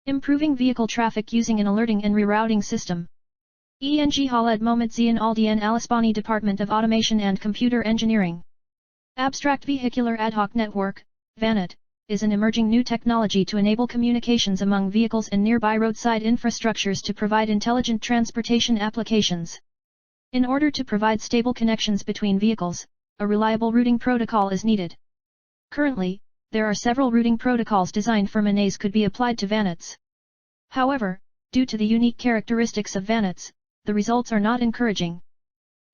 Improving vehicle traffic using an alerting and rerouting system. ENG Khaled Mohamed Zian Aldian Alispani Department of Automation and Computer Engineering. Abstract Vehicular Ad-hoc Network, VANET, is an emerging new technology to enable communications among vehicles and nearby roadside infrastructures to provide intelligent transportation applications. In order to provide stable connections between vehicles, a reliable routing protocol is needed. Currently, there are several routing protocols designed for MANETs could be applied to VANETs. However, due to the unique characteristics of VANETs, the results are not encouraging.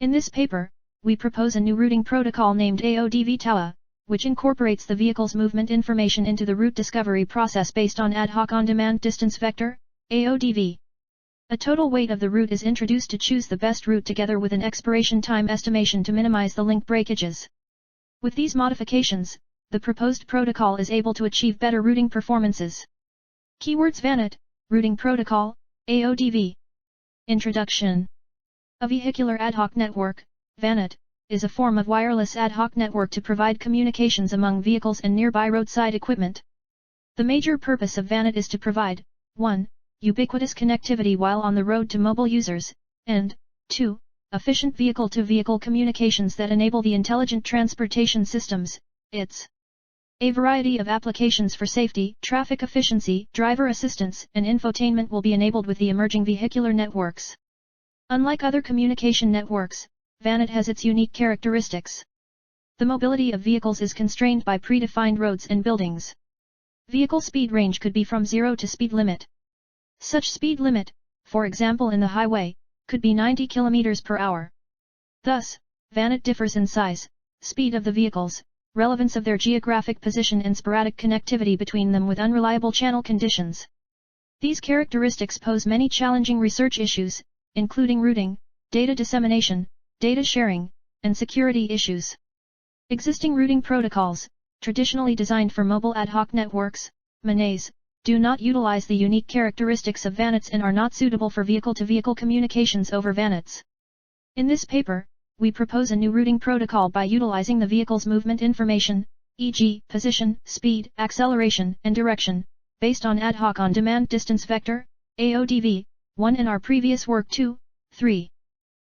In this paper, we propose a new routing protocol named AODV-TWR, which incorporates the vehicle's movement information into the route discovery process based on ad hoc on-demand distance vector, AODV. A total weight of the route is introduced to choose the best route together with an expiration time estimation to minimize the link breakages. With these modifications, the proposed protocol is able to achieve better routing performances. Keywords: VANET, Routing Protocol, AODV. Introduction. A vehicular ad hoc network, VANET, is a form of wireless ad hoc network to provide communications among vehicles and nearby roadside equipment. The major purpose of VANET is to provide 1. Ubiquitous connectivity while on the road to mobile users, and 2. Efficient vehicle-to-vehicle communications that enable the intelligent transportation systems, ITS. A variety of applications for safety, traffic efficiency, driver assistance, and infotainment will be enabled with the emerging vehicular networks. Unlike other communication networks, VANET has its unique characteristics. The mobility of vehicles is constrained by predefined roads and buildings. Vehicle speed range could be from 0 to speed limit. Such speed limit, for example in the highway, could be 90 km per hour. Thus, VANET differs in size, speed of the vehicles, relevance of their geographic position and sporadic connectivity between them with unreliable channel conditions. These characteristics pose many challenging research issues, including routing, data dissemination, data sharing, and security issues. Existing routing protocols, traditionally designed for mobile ad hoc networks, MANETs, do not utilize the unique characteristics of VANETs and are not suitable for vehicle-to-vehicle communications over VANETs. In this paper, we propose a new routing protocol by utilizing the vehicle's movement information, e.g., position, speed, acceleration, and direction, based on ad hoc on-demand distance vector, AODV, 1 in our previous work 2, 3.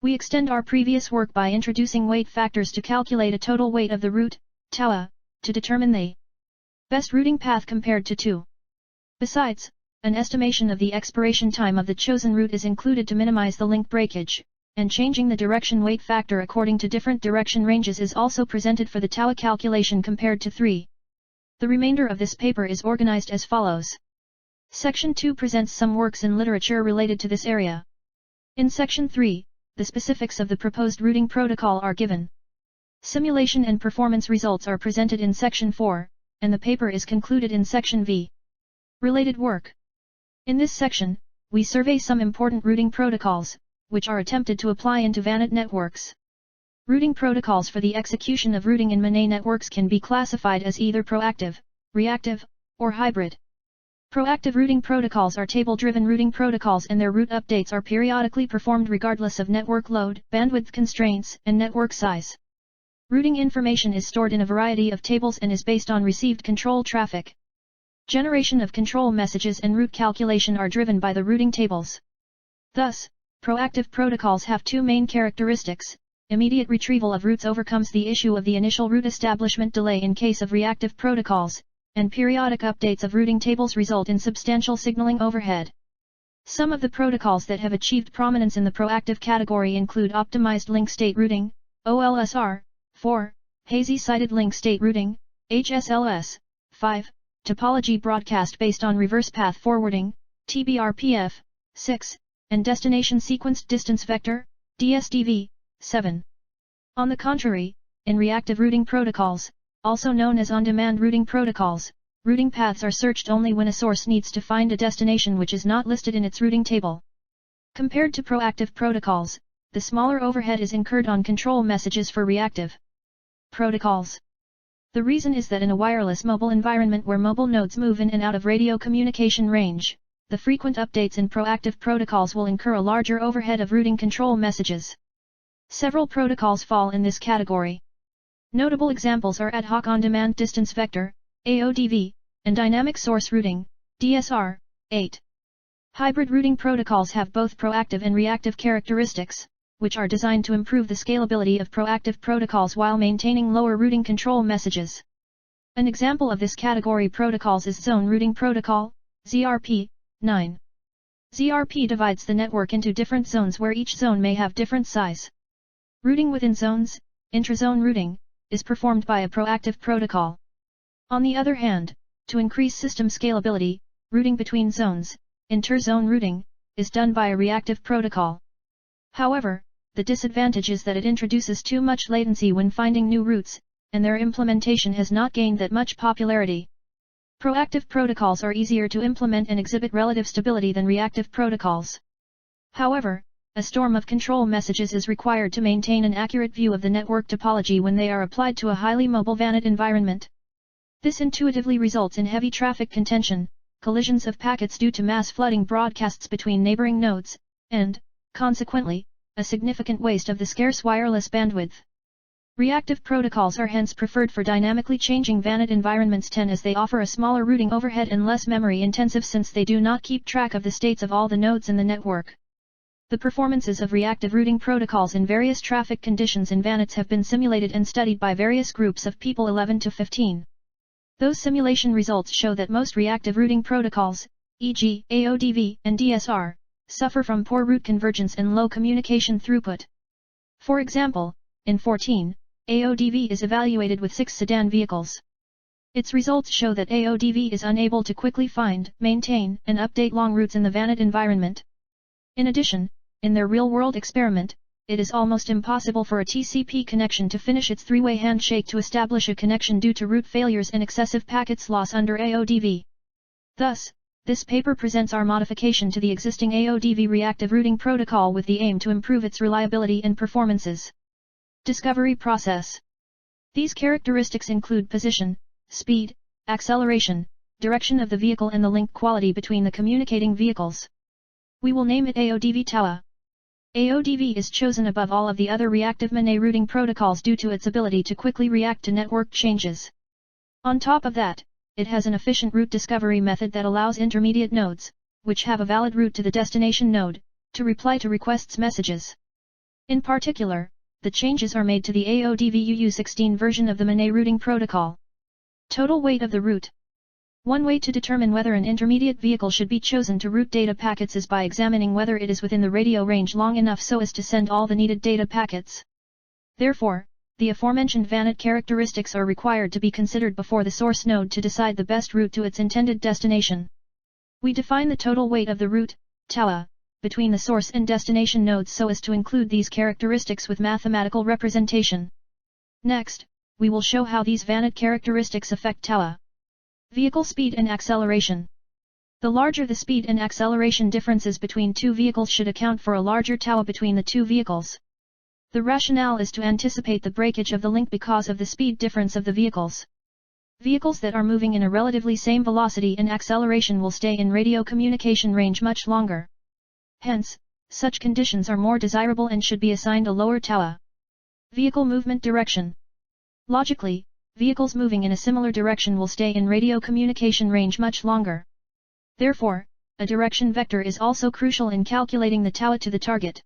We extend our previous work by introducing weight factors to calculate a total weight of the route, TWR, to determine the best routing path compared to 2. Besides, an estimation of the expiration time of the chosen route is included to minimize the link breakage, and changing the direction weight factor according to different direction ranges is also presented for the TWR calculation compared to 3. The remainder of this paper is organized as follows. Section 2 presents some works in literature related to this area. In Section 3, the specifics of the proposed routing protocol are given. Simulation and performance results are presented in Section 4, and the paper is concluded in Section V. Related work. In this section, we survey some important routing protocols, which are attempted to apply into VANET networks. Routing protocols for the execution of routing in MANET networks can be classified as either proactive, reactive, or hybrid. Proactive routing protocols are table-driven routing protocols and their route updates are periodically performed regardless of network load, bandwidth constraints, and network size. Routing information is stored in a variety of tables and is based on received control traffic. Generation of control messages and route calculation are driven by the routing tables. Thus, proactive protocols have two main characteristics. Immediate retrieval of routes overcomes the issue of the initial route establishment delay in case of reactive protocols, and periodic updates of routing tables result in substantial signaling overhead. Some of the protocols that have achieved prominence in the proactive category include Optimized Link State Routing, OLSR, 4, Hazy-Sided Link State Routing, HSLS, 5, Topology Broadcast Based on Reverse Path Forwarding, TBRPF, 6, and Destination Sequenced Distance Vector, DSDV, 7. On the contrary, in reactive routing protocols, also known as on-demand routing protocols, routing paths are searched only when a source needs to find a destination which is not listed in its routing table. Compared to proactive protocols, the smaller overhead is incurred on control messages for reactive protocols. The reason is that in a wireless mobile environment where mobile nodes move in and out of radio communication range, the frequent updates in proactive protocols will incur a larger overhead of routing control messages. Several protocols fall in this category. Notable examples are ad hoc on-demand distance vector, AODV, and dynamic source routing, DSR, 8. Hybrid routing protocols have both proactive and reactive characteristics, which are designed to improve the scalability of proactive protocols while maintaining lower routing control messages. An example of this category protocols is Zone Routing Protocol, ZRP, 9. ZRP divides the network into different zones where each zone may have different size. Routing within zones, intrazone routing, is performed by a proactive protocol. On the other hand, to increase system scalability, routing between zones, interzone routing, is done by a reactive protocol. However, the disadvantage is that it introduces too much latency when finding new routes, and their implementation has not gained that much popularity. Proactive protocols are easier to implement and exhibit relative stability than reactive protocols. However, a storm of control messages is required to maintain an accurate view of the network topology when they are applied to a highly mobile VANET environment. This intuitively results in heavy traffic contention, collisions of packets due to mass flooding broadcasts between neighboring nodes, and, consequently, a significant waste of the scarce wireless bandwidth. Reactive protocols are hence preferred for dynamically changing VANET environments 10 as they offer a smaller routing overhead and less memory intensive since they do not keep track of the states of all the nodes in the network. The performances of reactive routing protocols in various traffic conditions in VANETs have been simulated and studied by various groups of people 11 to 15. Those simulation results show that most reactive routing protocols, e.g., AODV and DSR, suffer from poor route convergence and low communication throughput. For example, in 14, AODV is evaluated with 6 sedan vehicles. Its results show that AODV is unable to quickly find, maintain, and update long routes in the VANET environment. In addition, in their real-world experiment, it is almost impossible for a TCP connection to finish its three-way handshake to establish a connection due to route failures and excessive packets loss under AODV. Thus, this paper presents our modification to the existing AODV reactive routing protocol with the aim to improve its reliability and performances. Discovery process. These characteristics include position, speed, acceleration, direction of the vehicle and the link quality between the communicating vehicles. We will name it AODV-TWR. AODV is chosen above all of the other reactive MANET routing protocols due to its ability to quickly react to network changes. On top of that, it has an efficient route discovery method that allows intermediate nodes, which have a valid route to the destination node, to reply to requests messages. In particular, the changes are made to the AODV-UU16 version of the MANET routing protocol. Total weight of the route. One way to determine whether an intermediate vehicle should be chosen to route data packets is by examining whether it is within the radio range long enough so as to send all the needed data packets. Therefore, the aforementioned VANET characteristics are required to be considered before the source node to decide the best route to its intended destination. We define the total weight of the route, TWR, between the source and destination nodes so as to include these characteristics with mathematical representation. Next, we will show how these VANET characteristics affect TWR. Vehicle speed and acceleration. The larger the speed and acceleration differences between two vehicles should account for a larger TWR between the two vehicles. The rationale is to anticipate the breakage of the link because of the speed difference of the vehicles. Vehicles that are moving in a relatively same velocity and acceleration will stay in radio communication range much longer. Hence, such conditions are more desirable and should be assigned a lower TWR. Vehicle movement direction. Logically, vehicles moving in a similar direction will stay in radio communication range much longer. Therefore, a direction vector is also crucial in calculating the TWR to the target.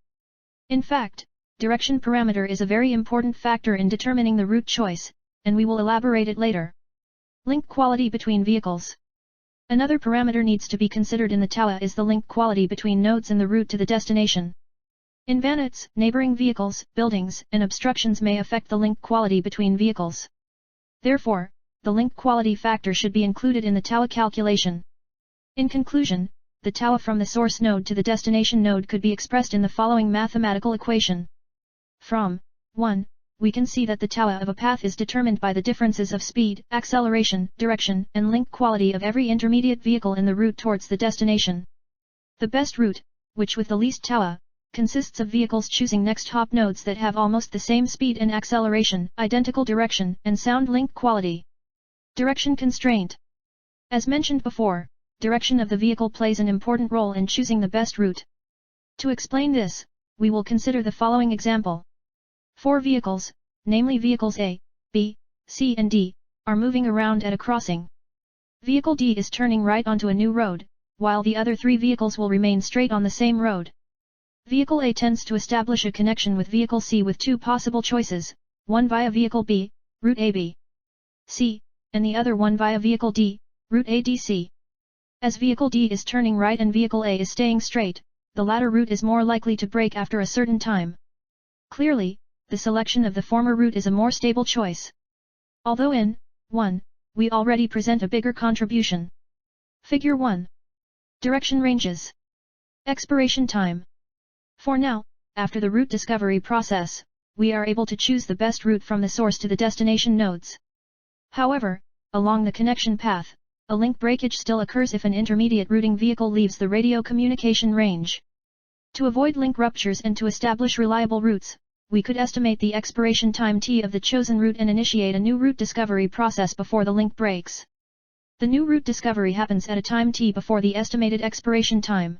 In fact, direction parameter is a very important factor in determining the route choice, and we will elaborate it later. Link quality between vehicles. Another parameter needs to be considered in the TWR is the link quality between nodes and the route to the destination. In VANETs, neighboring vehicles, buildings, and obstructions may affect the link quality between vehicles. Therefore, the link quality factor should be included in the TWR calculation. In conclusion, the TWR from the source node to the destination node could be expressed in the following mathematical equation. From 1, we can see that the TWR of a path is determined by the differences of speed, acceleration, direction, and link quality of every intermediate vehicle in the route towards the destination. The best route, which with the least TWR, consists of vehicles choosing next hop nodes that have almost the same speed and acceleration, identical direction, and sound link quality. Direction constraint. As mentioned before, direction of the vehicle plays an important role in choosing the best route. To explain this, we will consider the following example. 4 vehicles, namely vehicles A, B, C and D, are moving around at a crossing. Vehicle D is turning right onto a new road, while the other 3 vehicles will remain straight on the same road. Vehicle A tends to establish a connection with Vehicle C with 2 possible choices, one via Vehicle B, route AB, C, and the other one via Vehicle D, route ADC. As Vehicle D is turning right and Vehicle A is staying straight, the latter route is more likely to brake after a certain time. Clearly, the selection of the former route is a more stable choice. Although in 1, we already present a bigger contribution. Figure 1. Direction ranges. Expiration time. For now, after the route discovery process, we are able to choose the best route from the source to the destination nodes. However, along the connection path, a link breakage still occurs if an intermediate routing vehicle leaves the radio communication range. To avoid link ruptures and to establish reliable routes, we could estimate the expiration time T of the chosen route and initiate a new route discovery process before the link breaks. The new route discovery happens at a time T before the estimated expiration time.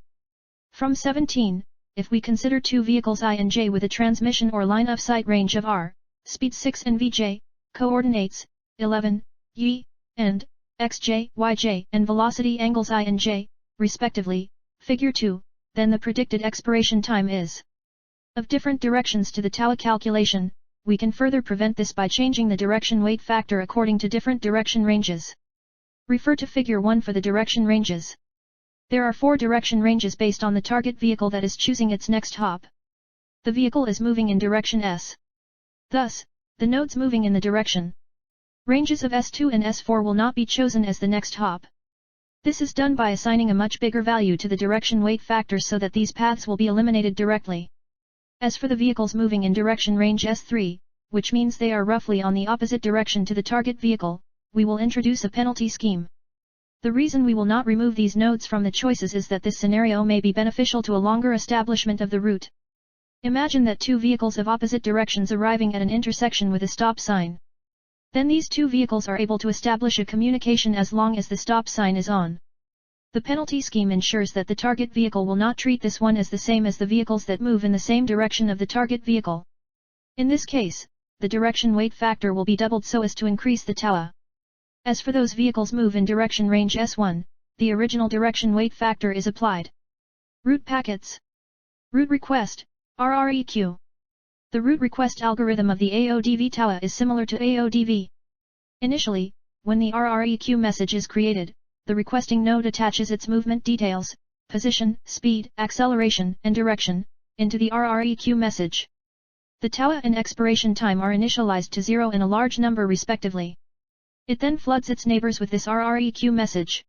From 17, if we consider 2 vehicles I and J with a transmission or line of sight range of R, speed 6 and VJ, coordinates 11, Y, and XJ, YJ and velocity angles I and J, respectively, figure 2, then the predicted expiration time is of different directions to the TWR calculation. We can further prevent this by changing the direction weight factor according to different direction ranges. Refer to figure 1 for the direction ranges. There are 4 direction ranges based on the target vehicle that is choosing its next hop. The vehicle is moving in direction S. Thus, the nodes moving in the direction ranges of S2 and S4 will not be chosen as the next hop. This is done by assigning a much bigger value to the direction weight factor so that these paths will be eliminated directly. As for the vehicles moving in direction range S3, which means they are roughly on the opposite direction to the target vehicle, we will introduce a penalty scheme. The reason we will not remove these nodes from the choices is that this scenario may be beneficial to a longer establishment of the route. Imagine that 2 vehicles of opposite directions arriving at an intersection with a stop sign. Then these 2 vehicles are able to establish a communication as long as the stop sign is on. The penalty scheme ensures that the target vehicle will not treat this one as the same as the vehicles that move in the same direction of the target vehicle. In this case, the direction weight factor will be doubled so as to increase the TWR. As for those vehicles move in direction range S1, the original direction weight factor is applied. Route packets. Route request, RREQ. The route request algorithm of the AODV-TWR is similar to AODV. Initially, when the RREQ message is created, the requesting node attaches its movement details, position, speed, acceleration, and direction, into the RREQ message. The TWR and expiration time are initialized to 0 and a large number respectively. It then floods its neighbors with this RREQ message.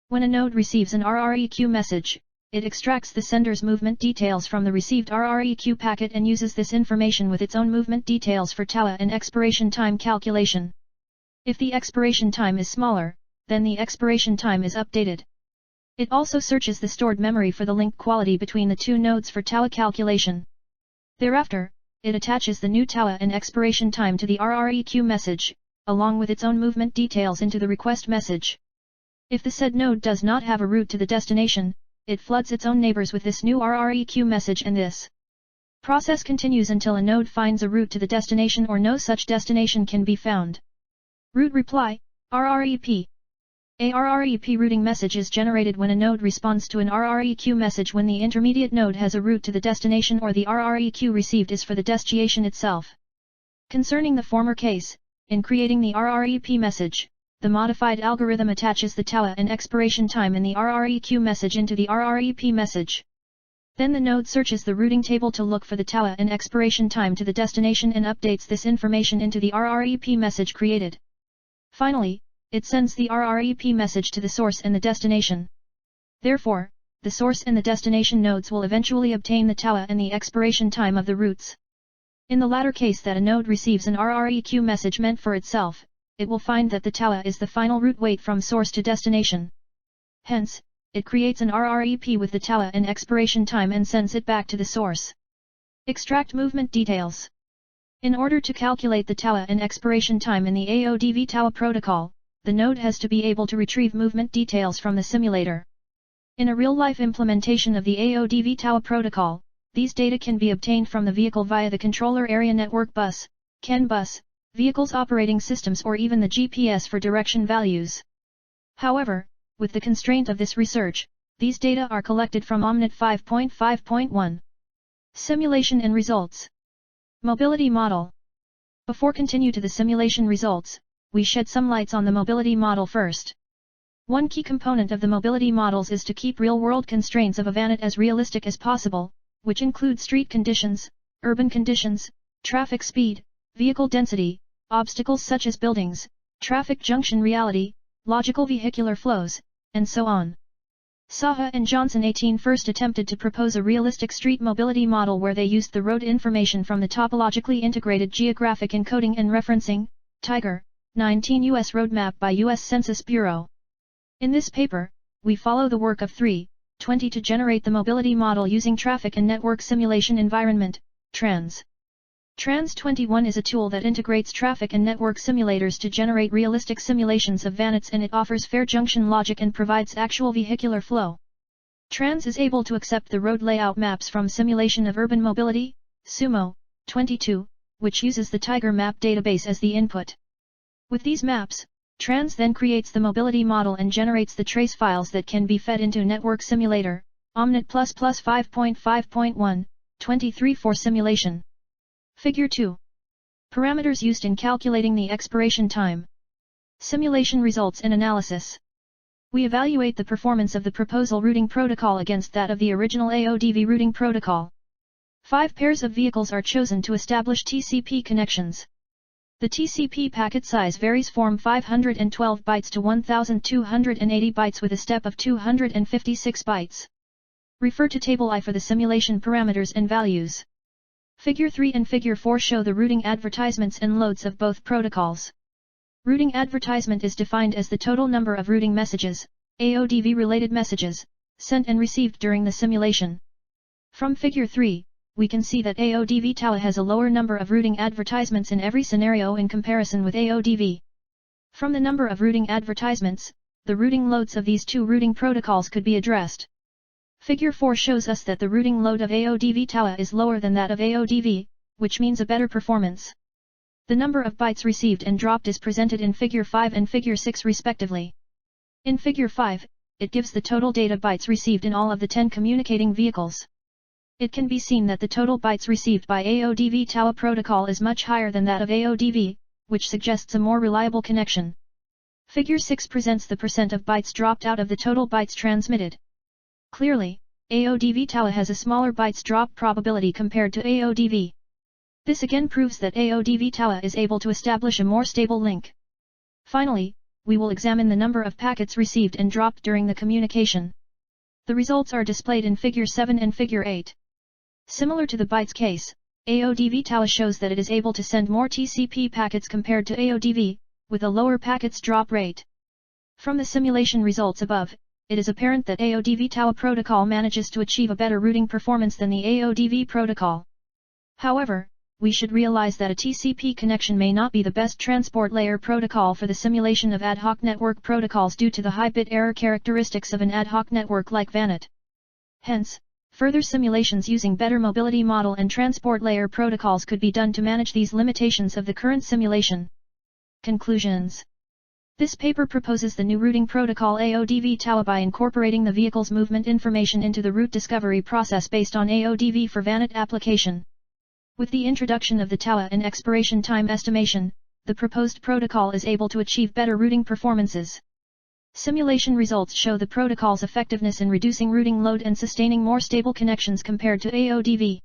When a node receives an RREQ message, it extracts the sender's movement details from the received RREQ packet and uses this information with its own movement details for TWR and expiration time calculation. If the expiration time is smaller, then the expiration time is updated. It also searches the stored memory for the link quality between the 2 nodes for TWR calculation. Thereafter, it attaches the new TWR and expiration time to the RREQ message, along with its own movement details into the request message. If the said node does not have a route to the destination, it floods its own neighbors with this new RREQ message, and this process continues until a node finds a route to the destination or no such destination can be found. Route reply, RREP. A RREP routing message is generated when a node responds to an RREQ message when the intermediate node has a route to the destination or the RREQ received is for the destination itself. Concerning the former case, in creating the RREP message, the modified algorithm attaches the TWR and expiration time in the RREQ message into the RREP message. Then the node searches the routing table to look for the TWR and expiration time to the destination and updates this information into the RREP message created. Finally, it sends the RREP message to the source and the destination. Therefore, the source and the destination nodes will eventually obtain the TWR and the expiration time of the routes. In the latter case that a node receives an RREQ message meant for itself, it will find that the TWR is the final route weight from source to destination. Hence, it creates an RREP with the TWR and expiration time and sends it back to the source. Extract movement details. In order to calculate the TWR and expiration time in the AODV-TWR protocol, the node has to be able to retrieve movement details from the simulator. In a real-life implementation of the AODV-TWR protocol, these data can be obtained from the vehicle via the Controller Area Network Bus, CAN bus, vehicle's operating systems or even the GPS for direction values. However, with the constraint of this research, These data are collected from MANET 5.5.1. Simulation and results. Mobility model. Before continue to the simulation results, we shed some lights on the mobility model first. One key component of the mobility models is to keep real-world constraints of a VANET as realistic as possible, which include street conditions, urban conditions, traffic speed, vehicle density, obstacles such as buildings, traffic junction reality, logical vehicular flows, and so on. Saha and Johnson 18 first attempted to propose a realistic street mobility model where they used the road information from the topologically integrated geographic encoding and referencing, IJERT, 19 U.S. roadmap by U.S. Census Bureau. In this paper, we follow the work of 3.20 to generate the mobility model using Traffic and Network Simulation Environment, TRANS. TRANS 21 is a tool that integrates traffic and network simulators to generate realistic simulations of VANETs, and it offers fair junction logic and provides actual vehicular flow. TRANS is able to accept the road layout maps from Simulation of Urban Mobility, SUMO, 22, which uses the IJERT map database as the input. With these maps, TRANS then creates the mobility model and generates the trace files that can be fed into Network Simulator, MANET++ 5.5.1, 23 for simulation. Figure 2. Parameters used in calculating the expiration time. Simulation results and analysis. We evaluate the performance of the proposal routing protocol against that of the original AODV routing protocol. 5 pairs of vehicles are chosen to establish TCP connections. The TCP packet size varies from 512 bytes to 1280 bytes with a step of 256 bytes. Refer to Table I for the simulation parameters and values. Figure 3 and Figure 4 show the routing advertisements and loads of both protocols. Routing advertisement is defined as the total number of routing messages, AODV-related messages, sent and received during the simulation. From Figure 3, we can see that AODV-TWR has a lower number of routing advertisements in every scenario in comparison with AODV. From the number of routing advertisements, the routing loads of these two routing protocols could be addressed. Figure 4 shows us that the routing load of AODV-TWR is lower than that of AODV, which means a better performance. The number of bytes received and dropped is presented in Figure 5 and Figure 6 respectively. In Figure 5, it gives the total data bytes received in all of the 10 communicating vehicles. It can be seen that the total bytes received by AODV-TWR protocol is much higher than that of AODV, which suggests a more reliable connection. Figure 6 presents the percent of bytes dropped out of the total bytes transmitted. Clearly, AODV-TWR has a smaller bytes drop probability compared to AODV. This again proves that AODV-TWR is able to establish a more stable link. Finally, we will examine the number of packets received and dropped during the communication. The results are displayed in Figure 7 and Figure 8. Similar to the bytes case, AODV-TWR shows that it is able to send more TCP packets compared to AODV, with a lower packets drop rate. From the simulation results above, it is apparent that AODV-TWR protocol manages to achieve a better routing performance than the AODV protocol. However, we should realize that a TCP connection may not be the best transport layer protocol for the simulation of ad hoc network protocols due to the high bit error characteristics of an ad hoc network like VANET. Hence, further simulations using better mobility model and transport layer protocols could be done to manage these limitations of the current simulation. Conclusions. This paper proposes the new routing protocol AODV-TWR by incorporating the vehicle's movement information into the route discovery process based on AODV for VANET application. With the introduction of the TWR and expiration time estimation, the proposed protocol is able to achieve better routing performances. Simulation results show the protocol's effectiveness in reducing routing load and sustaining more stable connections compared to AODV.